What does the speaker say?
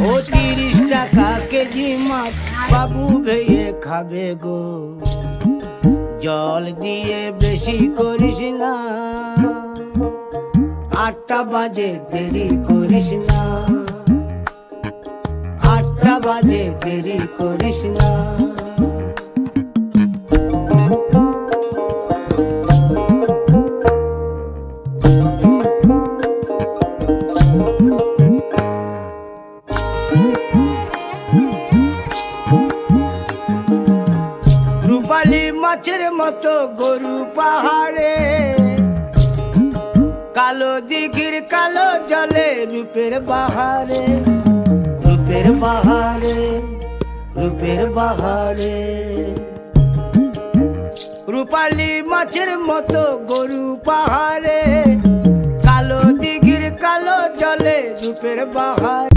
ও 30 টাকা কেজি মাছ বাবু ভেয়ে খাবে গো। জল দিয়ে বেশি করিস না, 8টা বাজে দেরি করিস না, 8টা বাজে দেরি করিস না। রূপালী মাছের মতো গরু পাহাড়ে, কালো দিঘির কালো জলে রূপের বাহারে, রূপের বাহারে, রূপের বাহারে। রূপালী মাছের মতো গরু পাহাড়ে, কালো দিঘির কালো জলে রূপের বাহারে।